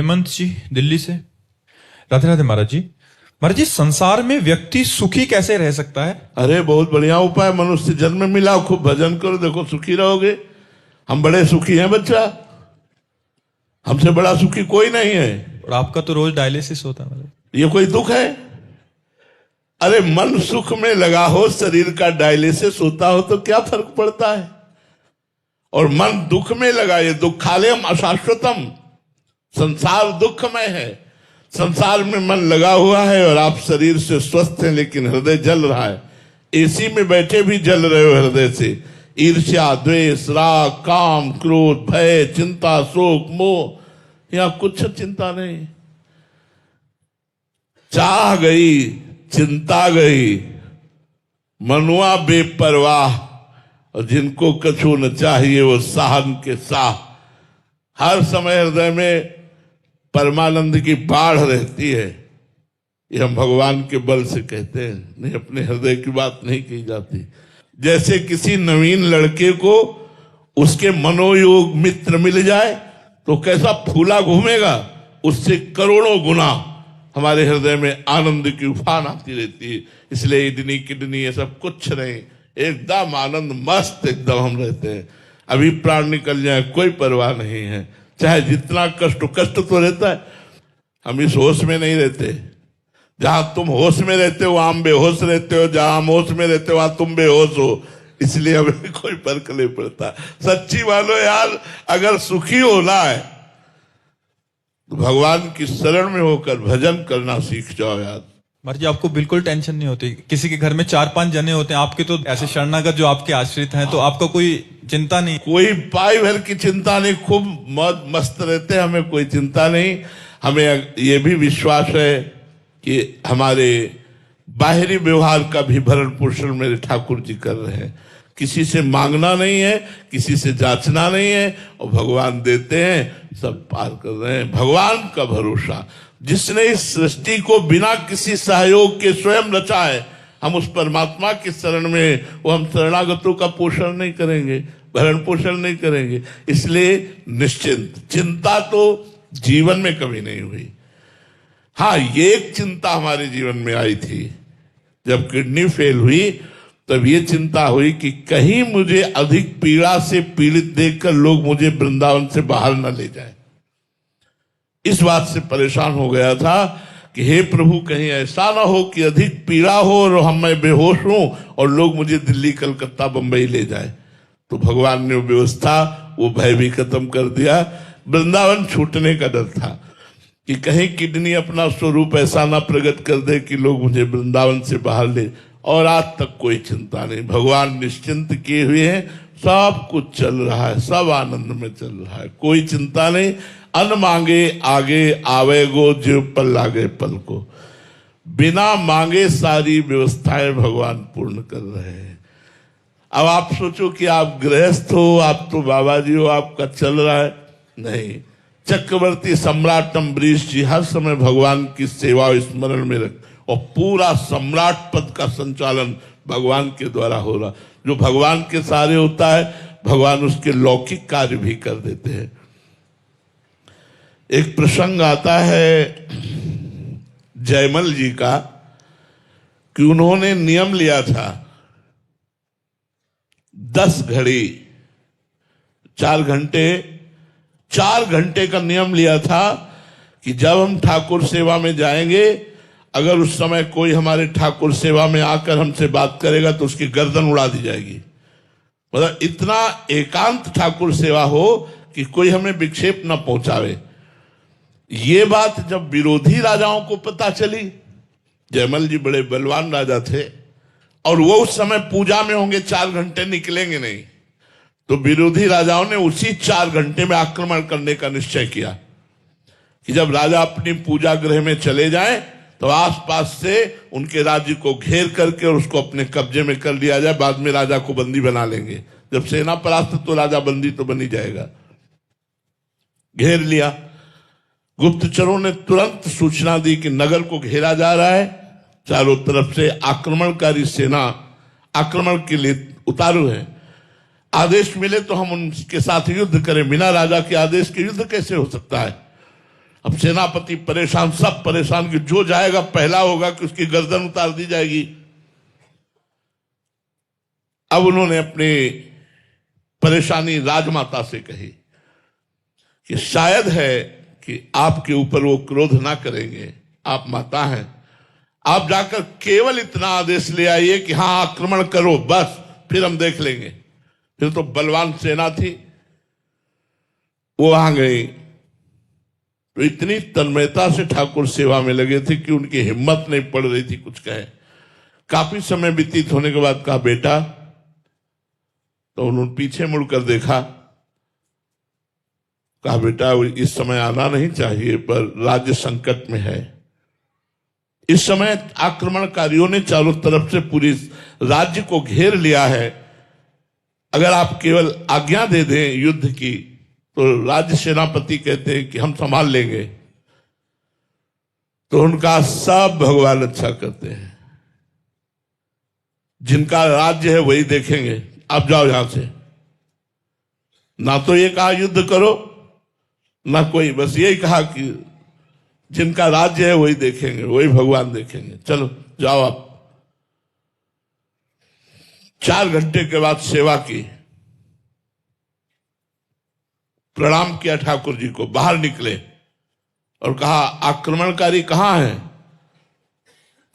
हेमंत जी दिल्ली से। राधे राधे महाराज जी। महाराज जी, संसार में व्यक्ति सुखी कैसे रह सकता है? अरे बहुत बढ़िया उपाय, मनुष्य जन्म मिला, खूब भजन करो, देखो सुखी रहोगे। हम बड़े सुखी हैं बच्चा, हमसे बड़ा सुखी कोई नहीं है। और आपका तो रोज डायलिसिस होता है महाराज। ये कोई दुख है? अरे मन सुख में लगा हो, शरीर का डायलिसिस होता हो तो क्या फर्क पड़ता है? और मन दुख में लगा, ये दुखालयम अशाश्वतम, संसार दुखमय है। संसार में मन लगा हुआ है और आप शरीर से स्वस्थ हैं लेकिन हृदय जल रहा है। एसी में बैठे भी जल रहे हो हृदय से। ईर्ष्या, द्वेष, राग, काम, क्रोध, भय, चिंता, शोक, मोह, यहां कुछ चिंता नहीं। चाह गई, चिंता गई, मनुआ बेपरवाह, और जिनको कछु न चाहिए वो साहन के साह। हर समय हृदय में परमानंद की बाढ़ रहती है। ये हम भगवान के बल से कहते हैं, नहीं अपने हृदय की बात नहीं कही जाती। जैसे किसी नवीन लड़के को उसके मनोयोग मित्र मिल जाए तो कैसा फूला घूमेगा, उससे करोड़ों गुना हमारे हृदय में आनंद की उफान आती रहती है। इसलिए इडनी किडनी ये सब कुछ नहीं, एकदम आनंद मस्त एकदम हम रहते हैं। अभी प्राण निकल जाए कोई परवाह नहीं है, चाहे जितना कष्ट तो रहता है। हम इस होश में नहीं रहते। जहां तुम होश में रहते हो वहां हम बेहोश रहते हो, जहां हम होश में रहते हो वहां तुम बेहोश हो। इसलिए हमें कोई फर्क नहीं पड़ता। सच्ची मानो यार, अगर सुखी होना है तो भगवान की शरण में होकर भजन करना सीख जाओ यार। महाराज जी, आपको बिल्कुल टेंशन नहीं होती? किसी के घर में 4-5 जने होते हैं, आपके तो ऐसे शरणागत जो आपके आश्रित हैं, तो आपका कोई चिंता नहीं? कोई पाई भर की चिंता नहीं, खूब मौज मस्त रहते हैं, हमें कोई चिंता नहीं। हमें ये भी विश्वास है कि हमारे बाहरी व्यवहार का भी भरण पोषण मेरे ठाकुर जी कर रहे हैं। किसी से मांगना नहीं है, किसी से जांचना नहीं है, और भगवान देते हैं, सब पार कर रहे हैं। भगवान का भरोसा, जिसने इस सृष्टि को बिना किसी सहयोग के स्वयं रचा है, हम उस परमात्मा की शरण में, वो हम शरणागतों का पोषण नहीं करेंगे, भरण पोषण नहीं करेंगे। इसलिए निश्चिंत, चिंता तो जीवन में कभी नहीं हुई। हाँ, ये एक चिंता हमारे जीवन में आई थी, जब किडनी फेल हुई तब ये चिंता हुई कि कहीं मुझे अधिक पीड़ा से पीड़ित देखकर लोग मुझे वृंदावन से बाहर न ले जाए। इस बात से परेशान हो गया था कि हे प्रभु, कहीं ऐसा ना हो कि अधिक पीड़ा हो और मैं बेहोश हूं और लोग मुझे दिल्ली, कलकत्ता, बंबई ले जाए। तो भगवान ने व्यवस्था, वो भय भी खत्म कर दिया। वृंदावन छूटने का डर था कि कहीं किडनी अपना स्वरूप ऐसा ना प्रकट कर दे कि लोग मुझे वृंदावन से बाहर ले। और आज तक कोई चिंता नहीं, भगवान निश्चिंत किए हुए हैं, सब कुछ चल रहा है, सब आनंद में चल रहा है, कोई चिंता नहीं। अन मांगे आगे आवेगो, जीव पर लागे पल को। बिना मांगे सारी व्यवस्थाएं भगवान पूर्ण कर रहे हैं। अब आप सोचो कि आप गृहस्थ हो, आप तो बाबा जी हो, आपका चल रहा है, नहीं। चक्रवर्ती सम्राट अम्बरीश जी हर समय भगवान की सेवा और स्मरण में रख, और पूरा सम्राट पद का संचालन भगवान के द्वारा हो रहा। जो भगवान के सहारे होता है, भगवान उसके लौकिक कार्य भी कर देते हैं। एक प्रसंग आता है जयमल जी का कि उन्होंने नियम लिया था 10 घड़ी 4 घंटे का नियम लिया था कि जब हम ठाकुर सेवा में जाएंगे, अगर उस समय कोई हमारे ठाकुर सेवा में आकर हमसे बात करेगा तो उसकी गर्दन उड़ा दी जाएगी। मतलब इतना एकांत ठाकुर सेवा हो कि कोई हमें विक्षेप न पहुंचावे। ये बात जब विरोधी राजाओं को पता चली, जयमल जी बड़े बलवान राजा थे और वो उस समय पूजा में होंगे, 4 घंटे निकलेंगे नहीं, तो विरोधी राजाओं ने उसी 4 घंटे में आक्रमण करने का निश्चय किया कि जब राजा अपनी पूजा गृह में चले जाएं तो आसपास से उनके राज्य को घेर करके और उसको अपने कब्जे में कर लिया जाए। बाद में राजा को बंदी बना लेंगे। जब सेना परास्त तो राजा बंदी तो बन ही जाएगा। घेर लिया। गुप्तचरों ने तुरंत सूचना दी कि नगर को घेरा जा रहा है, चारों तरफ से आक्रमणकारी सेना आक्रमण के लिए उतारू है। आदेश मिले तो हम उनके साथ युद्ध करें, बिना राजा के आदेश के युद्ध कैसे हो सकता है। अब सेनापति परेशान, सब परेशान कि जो जाएगा पहला होगा कि उसकी गर्दन उतार दी जाएगी। अब उन्होंने अपनी परेशानी राजमाता से कही कि शायद है कि आपके ऊपर वो क्रोध ना करेंगे, आप माता हैं, आप जाकर केवल इतना आदेश ले आइए कि हां आक्रमण करो, बस, फिर हम देख लेंगे। फिर तो बलवान सेना थी, वो वहां गई तो इतनी तन्मयता से ठाकुर सेवा में लगे थे कि उनकी हिम्मत नहीं पड़ रही थी कुछ कहे। काफी समय व्यतीत होने के बाद कहा बेटा, तो उन्होंने पीछे मुड़कर देखा, कहा बेटा इस समय आना नहीं चाहिए, पर राज्य संकट में है। इस समय आक्रमणकारियों ने चारों तरफ से पूरी राज्य को घेर लिया है। अगर आप केवल आज्ञा दे दें युद्ध की तो राज्य सेनापति कहते हैं कि हम संभाल लेंगे। तो उनका सब भगवान अच्छा करते हैं, जिनका राज्य है वही देखेंगे, आप जाओ यहां से। ना तो ये कहा युद्ध करो, ना कोई, बस यही कहा कि जिनका राज्य है वही देखेंगे, वही भगवान देखेंगे, चलो जाओ आप। 4 घंटे के बाद सेवा की, प्रणाम किया ठाकुर जी को, बाहर निकले और कहा आक्रमणकारी कहां है?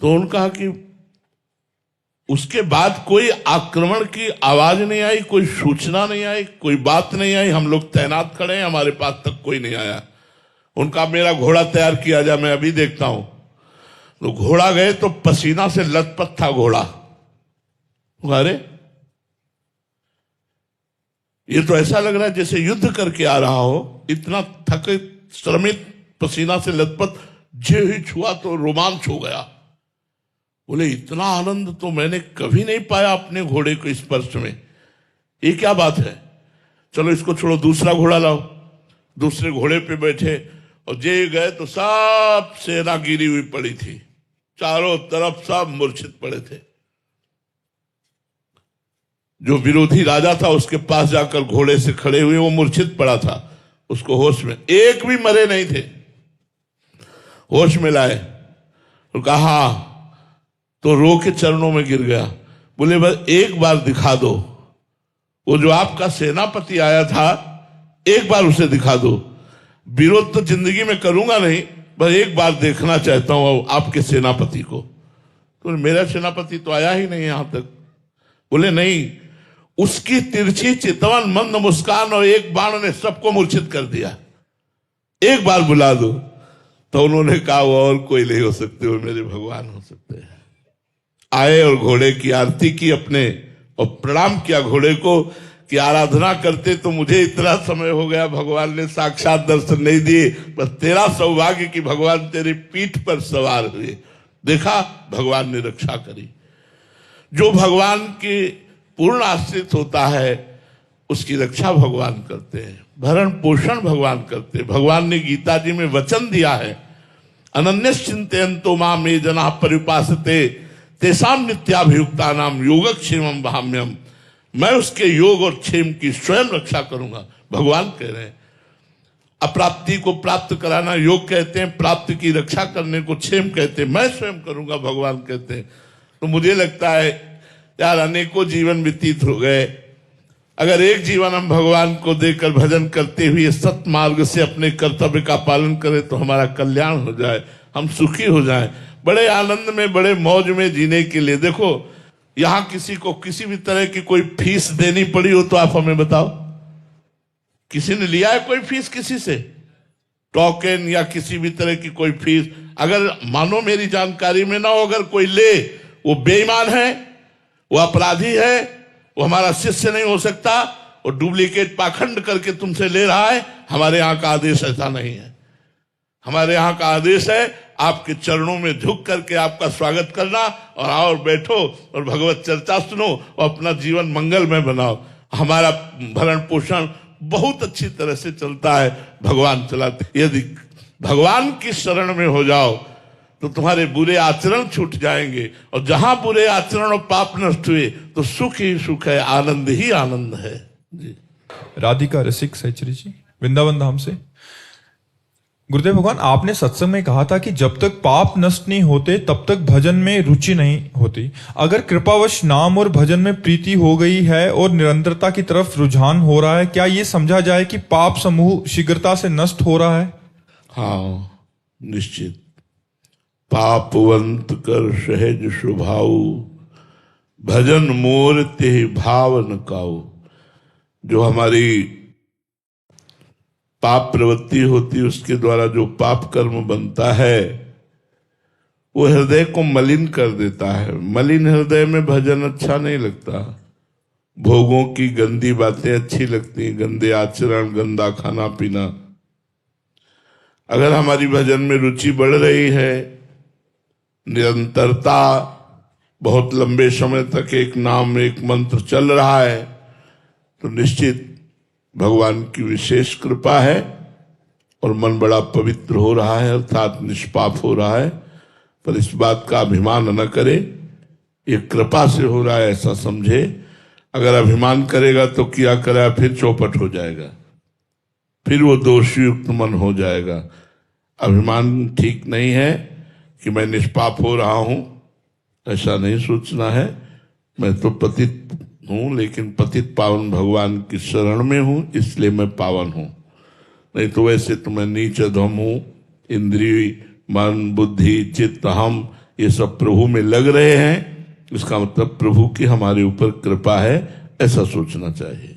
तो उन्होंने कहा कि उसके बाद कोई आक्रमण की आवाज नहीं आई, कोई सूचना नहीं आई, कोई बात नहीं आई, हम लोग तैनात खड़े हैं, हमारे पास तक कोई नहीं आया। उनका मेरा घोड़ा तैयार किया जाए, मैं अभी देखता हूं। तो घोड़ा गए तो पसीना से लथपथ था घोड़ा। अरे ये तो ऐसा लग रहा है जैसे युद्ध करके आ रहा हो, इतना थके श्रमित, पसीना से लथपथ, जे ही छुआ तो रोमांच हो गया। बोले इतना आनंद तो मैंने कभी नहीं पाया अपने घोड़े को स्पर्श में, ये क्या बात है? चलो इसको छोड़ो, दूसरा घोड़ा लाओ। दूसरे घोड़े पे बैठे और जे गए तो सब सेना गिरी हुई पड़ी थी, चारों तरफ सब मूर्छित पड़े थे। जो विरोधी राजा था उसके पास जाकर घोड़े से खड़े हुए, वो मूर्छित पड़ा था, उसको होश में, एक भी मरे नहीं थे, होश में लाए और कहा, तो रो के चरणों में गिर गया। बोले बस एक बार दिखा दो, वो जो आपका सेनापति आया था, एक बार उसे दिखा दो। विरोध तो जिंदगी में करूंगा नहीं, बस एक बार देखना चाहता हूं आपके सेनापति को। तो मेरा सेनापति तो आया ही नहीं यहां तक। बोले नहीं, उसकी तिरछी चितवन, मंद मुस्कान और एक बाण ने सबको मूर्छित कर दिया, एक बार बुला दो। तो उन्होंने कहा वो और कोई नहीं हो सकते, वो मेरे भगवान हो सकते हैं। आए और घोड़े की आरती की अपने, और प्रणाम किया घोड़े को कि आराधना करते तो मुझे इतना समय हो गया, भगवान ने साक्षात दर्शन नहीं दिए, बस तेरा सौभाग्य कि भगवान तेरी पीठ पर सवार हुए। देखा, भगवान ने रक्षा करी। जो भगवान के पूर्ण आश्रित होता है उसकी रक्षा भगवान करते हैं, भरण पोषण भगवान करते हैं। भगवान ने गीता जी में वचन दिया है, अनन्यश्चिन्तयन्तो माम ये जनाः परिपासते तेषां नित्याभियुक्ता नाम योगक्षेमं वहाम्यहम्। मैं उसके योग और क्षेम की स्वयं रक्षा करूंगा, भगवान कह रहे हैं। अप्राप्ति को प्राप्त कराना योग कहते हैं, प्राप्ति की रक्षा करने को क्षेम कहते हैं, मैं स्वयं करूंगा, भगवान कहते हैं। तो मुझे लगता है यार अनेकों जीवन व्यतीत हो गए, अगर एक जीवन हम भगवान को देकर भजन करते हुए सत मार्ग से अपने कर्तव्य का पालन करें तो हमारा कल्याण हो जाए, हम सुखी हो जाएं, बड़े आनंद में, बड़े मौज में जीने के लिए। देखो यहां किसी को किसी भी तरह की कोई फीस देनी पड़ी हो तो आप हमें बताओ, किसी ने लिया है कोई फीस किसी से, टोकन या किसी भी तरह की कोई फीस? अगर मानो मेरी जानकारी में ना हो, अगर कोई ले, वो बेईमान है, वो अपराधी है, वो हमारा शिष्य नहीं हो सकता, और डुप्लीकेट पाखंड करके तुमसे ले रहा है। हमारे यहाँ का आदेश ऐसा नहीं है। हमारे यहाँ का आदेश है आपके चरणों में झुक करके आपका स्वागत करना, और आओ बैठो और भगवत चर्चा सुनो और अपना जीवन मंगलमय बनाओ। हमारा भरण पोषण बहुत अच्छी तरह से चलता है, भगवान चलाते। यदि भगवान की शरण में हो जाओ तो तुम्हारे बुरे आचरण छूट जाएंगे, और जहां बुरे आचरण और पाप नष्ट हुए तो सुख ही सुख है, आनंद ही आनंद है जी। राधिका रसिक सहचरी जी, वृंदावन धाम से। गुरुदेव भगवान, आपने सत्संग में कहा था कि जब तक पाप नष्ट नहीं होते तब तक भजन में रुचि नहीं होती। अगर कृपावश नाम और भजन में प्रीति हो गई है और निरंतरता की तरफ रुझान हो रहा है, क्या ये समझा जाए कि पाप समूह शीघ्रता से नष्ट हो रहा है? हाँ, निश्चित। पापवंत कर सहज स्वभाव, भजन मोर ते भाव न काऊ। जो हमारी पाप प्रवृत्ति होती है, उसके द्वारा जो पाप कर्म बनता है वो हृदय को मलिन कर देता है। मलिन हृदय में भजन अच्छा नहीं लगता। भोगों की गंदी बातें अच्छी लगती हैं, गंदे आचरण, गंदा खाना पीना। अगर हमारी भजन में रुचि बढ़ रही है, निरंतरता, बहुत लंबे समय तक एक नाम एक मंत्र चल रहा है, तो निश्चित भगवान की विशेष कृपा है और मन बड़ा पवित्र हो रहा है, अर्थात निष्पाप हो रहा है। पर इस बात का अभिमान न करे, ये कृपा से हो रहा है ऐसा समझे। अगर अभिमान करेगा तो किया करा फिर चौपट हो जाएगा, फिर वो दोषयुक्त मन हो जाएगा। अभिमान ठीक नहीं है कि मैं निष्पाप हो रहा हूं, ऐसा नहीं सोचना है। मैं तो पतित हूं, लेकिन पतित पावन भगवान की शरण में हूं, इसलिए मैं पावन हूं। नहीं तो वैसे तो मैं नीच अधम हूं। इंद्रिय, मन, बुद्धि, चित्त, हम ये सब प्रभु में लग रहे हैं, इसका मतलब प्रभु की हमारे ऊपर कृपा है, ऐसा सोचना चाहिए।